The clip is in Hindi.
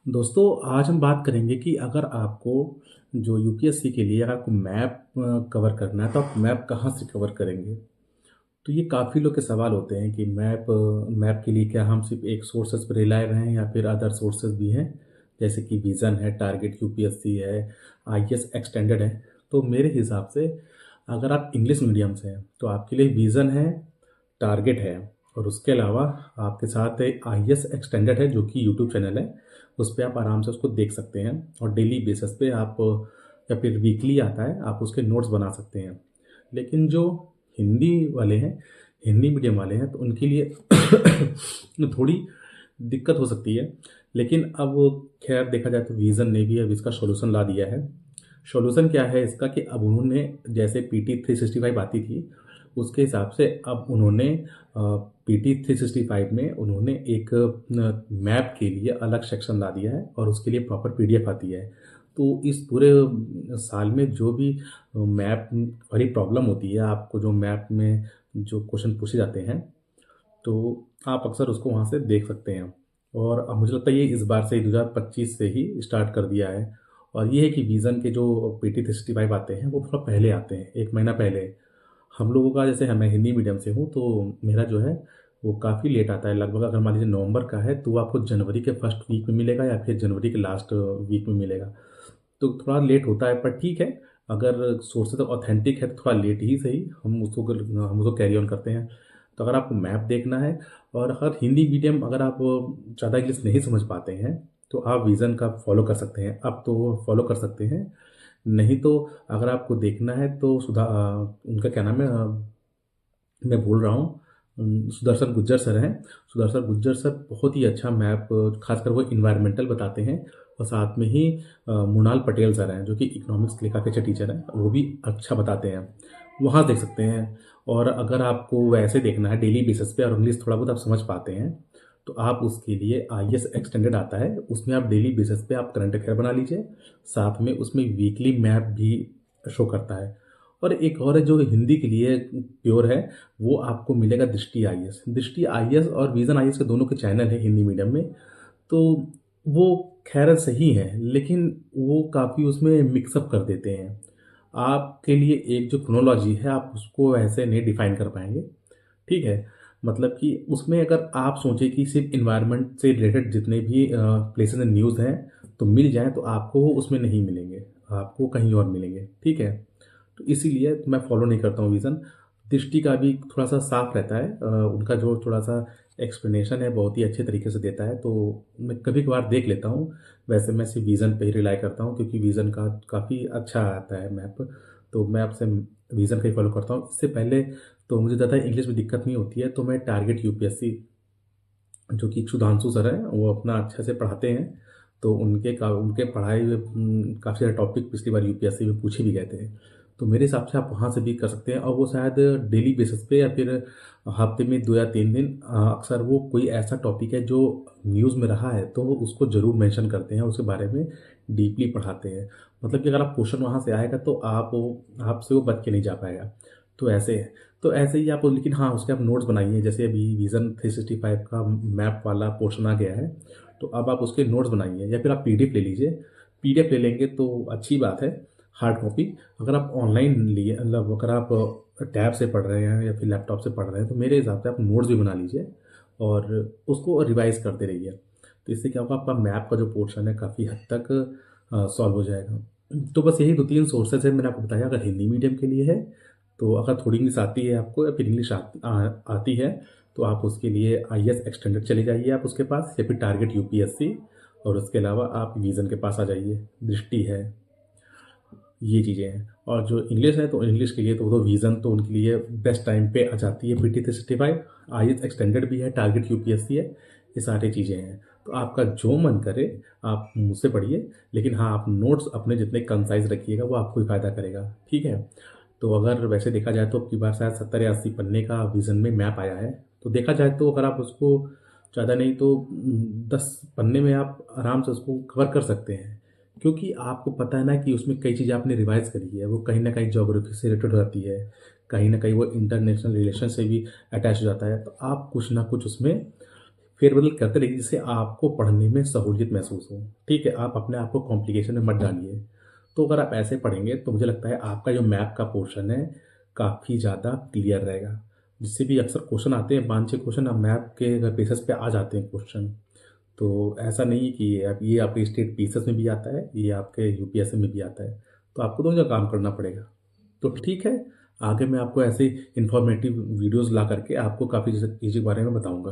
दोस्तों, आज हम बात करेंगे कि अगर आपको जो यूपीएससी के लिए अगर आपको मैप कवर करना है तो आप मैप कहाँ से कवर करेंगे। तो ये काफ़ी लोग के सवाल होते हैं कि मैप के लिए क्या हम सिर्फ एक सोर्सेज पर रिलाय रहें या फिर अदर सोर्सेज भी हैं, जैसे कि विज़न है, टारगेट यूपीएससी है, आईएएस एक्सटेंडेड है। तो मेरे हिसाब से अगर आप इंग्लिश मीडियम से हैं तो आपके लिए विज़न है, टारगेट है, और उसके अलावा आपके साथ आईएएस एक्सटेंडेड है जो कि यूट्यूब चैनल है। उस पे आप आराम से उसको देख सकते हैं और डेली बेसिस पे आप या फिर वीकली आता है, आप उसके नोट्स बना सकते हैं। लेकिन जो हिंदी वाले हैं, हिंदी मीडियम वाले हैं, तो उनके लिए थोड़ी दिक्कत हो सकती है। लेकिन अब खैर देखा जाए तो विज़न ने भी अब इसका सॉल्यूशन ला दिया है। सॉल्यूशन क्या है इसका कि अब उन्होंने, जैसे पीटी 365 आती थी, उसके हिसाब से अब उन्होंने पीटी 365 में उन्होंने एक मैप के लिए अलग सेक्शन ला दिया है और उसके लिए प्रॉपर पीडीएफ आती है। तो इस पूरे साल में जो भी मैप वाली प्रॉब्लम होती है, आपको जो मैप में जो क्वेश्चन पूछे जाते हैं, तो आप अक्सर उसको वहाँ से देख सकते हैं। और अब मुझे लगता है ये इस बार से 2025 से ही स्टार्ट कर दिया है। और ये है कि विज़न के जो पीटी 365 आते हैं वो थोड़ा पहले आते हैं, एक महीना पहले। हम लोगों का, जैसे मैं हिंदी मीडियम से हूँ तो मेरा जो है वो काफ़ी लेट आता है। लगभग अगर मान लीजिए नवंबर का है तो वो आपको जनवरी के फर्स्ट वीक में मिलेगा या फिर जनवरी के लास्ट वीक में मिलेगा। तो थोड़ा लेट होता है, पर ठीक है। अगर सोर्सेज ऑथेंटिक है तो थोड़ा लेट ही सही, हम उसको कैरी ऑन करते हैं। तो अगर आपको मैप देखना है, और अगर हिंदी मीडियम, अगर आप ज़्यादा इंग्लिश नहीं समझ पाते हैं, तो आप विज़न का फॉलो कर सकते हैं। अब तो फॉलो कर सकते हैं। नहीं तो अगर आपको देखना है तो उनका क्या नाम है, मैं भूल रहा हूँ, सुदर्शन गुज्जर सर हैं। सुदर्शन गुज्जर सर बहुत ही अच्छा मैप, खासकर वो इन्वायरमेंटल बताते हैं। और साथ में ही मुनाल पटेल सर हैं जो कि इकोनॉमिक्स के काफ़ी अच्छे टीचर हैं, वो भी अच्छा बताते हैं। वहाँ देख सकते हैं। और अगर आपको वैसे देखना है डेली बेसिस पे और इंग्लिश थोड़ा बहुत आप समझ पाते हैं, तो आप उसके लिए आईएएस एक्सटेंडेड आता है, उसमें आप डेली बेसिस पे आप करंट अफेयर बना लीजिए। साथ में उसमें वीकली मैप भी शो करता है। और एक और है जो हिंदी के लिए प्योर है, वो आपको मिलेगा दृष्टि आईएएस। दृष्टि आईएएस और विजन आईएएस के दोनों के चैनल है हिंदी मीडियम में। तो वो खैर सही है, लेकिन वो काफ़ी उसमें मिक्सअप कर देते हैं। आपके लिए एक जो क्रोनोलॉजी है आप उसको ऐसे नहीं डिफाइन कर पाएंगे। ठीक है। मतलब कि उसमें अगर आप सोचें कि सिर्फ इन्वायरमेंट से रिलेटेड जितने भी प्लेसेस एंड न्यूज़ हैं तो मिल जाएं, तो आपको वो उसमें नहीं मिलेंगे, आपको कहीं और मिलेंगे। ठीक है। तो इसीलिए मैं फॉलो नहीं करता हूँ विज़न। दृष्टि का भी थोड़ा सा साफ रहता है, उनका जो थोड़ा सा एक्सप्लेनेशन है बहुत ही अच्छे तरीके से देता है, तो मैं कभी कभार देख लेता हूँ। वैसे मैं सिर्फ विज़न पे ही रिलाई करता हूँ क्योंकि विज़न का काफ़ी अच्छा आता है मैप। तो मैं आपसे विज़न का ही फॉलो करता हूँ। इससे पहले तो मुझे ज़्यादा इंग्लिश में दिक्कत नहीं होती है, तो मैं टारगेट यूपीएससी, जो कि सुधांशु सर हैं, वो अपना अच्छे से पढ़ाते हैं। तो उनके पढ़ाए हुए काफ़ी सारे टॉपिक पिछली बार यूपीएससी में पूछे भी गए थे। तो मेरे हिसाब से आप वहाँ से भी कर सकते हैं, और वो शायद डेली बेसिस पे या फिर हफ्ते में 2 या 3 दिन, अक्सर वो कोई ऐसा टॉपिक है जो न्यूज़ में रहा है तो वो उसको ज़रूर मेंशन करते हैं, उसके बारे में डीपली पढ़ाते हैं। मतलब कि अगर आप क्वेश्चन वहाँ से आएगा तो आपसे वो बच के नहीं जा पाएगा। तो ऐसे है। तो ऐसे ही आप, लेकिन हाँ, उसके आप नोट्स बनाइए। जैसे अभी विज़न 365 का मैप वाला पोर्शन आ गया है, तो अब आप उसके नोट्स बनाइए या फिर आप पीडीएफ ले लीजिए। पीडीएफ ले लेंगे तो अच्छी बात है। हार्ड कॉपी अगर आप ऑनलाइन लिए, मतलब अगर आप टैब से पढ़ रहे हैं या फिर लैपटॉप से पढ़ रहे हैं, तो मेरे हिसाब से आप नोट्स भी बना लीजिए और उसको रिवाइज करते रहिए। तो इससे क्या होगा, आपका मैप का जो पोर्शन है काफ़ी हद तक सॉल्व हो जाएगा। तो बस यही 2-3 सोर्सेज है मैंने आपको बताया। अगर हिंदी मीडियम के लिए है, तो अगर थोड़ी इंग्लिश आती है आपको या फिर इंग्लिश आती है, तो आप उसके लिए आईएएस एक्सटेंडेड चले जाइए आप उसके पास, या फिर टारगेट यूपीएससी। और उसके अलावा आप विज़न के पास आ जाइए, दृष्टि है, ये चीज़ें हैं। और जो इंग्लिश है तो इंग्लिश के लिए तो विज़न तो उनके लिए बेस्ट टाइम पे आ जाती है, पीटी 365। आईएएस एक्सटेंडेड भी है, टारगेट यूपीएससी है, ये सारी चीज़ें हैं। तो आपका जो मन करे आप मुझसे पढ़िए, लेकिन हाँ, आप नोट्स अपने जितने कंसाइज रखिएगा वो आपको ही फ़ायदा करेगा। ठीक है। तो अगर वैसे देखा जाए तो अब की बार शायद 70 या 80 पन्ने का विज़न में मैप आया है। तो देखा जाए तो अगर आप उसको ज़्यादा नहीं तो 10 पन्ने में आप आराम से उसको कवर कर सकते हैं। क्योंकि आपको पता है ना कि उसमें कई चीज़ें आपने रिवाइज करी है, वो कहीं ना कहीं ज्योग्राफी से रिलेटेड रहती है, कहीं ना कहीं वो इंटरनेशनल रिलेशन से भी अटैच हो जाता है। तो आप कुछ ना कुछ उसमें फेरबदल करते रहिए जिससे आपको पढ़ने में सहूलियत महसूस हो। ठीक है, आप अपने आप को कॉम्प्लिकेशन में मत डालिए। तो अगर आप ऐसे पढ़ेंगे तो मुझे लगता है आपका जो मैथ का पोर्शन है काफ़ी ज़्यादा क्लियर रहेगा। जिससे भी अक्सर क्वेश्चन आते हैं, वांछित क्वेश्चन अब मैथ के बेसिस पे आ जाते हैं क्वेश्चन। तो ऐसा नहीं है कि ये आपके स्टेट पीसेस में भी आता है, ये आपके यूपीएससी में भी आता है। तो आपको दोनों जगह काम करना पड़ेगा। तो ठीक है, आगे मैं आपको ऐसे इंफॉर्मेटिव वीडियोज़ ला करके आपको काफ़ी चीज़ों के बारे में बताऊँगा।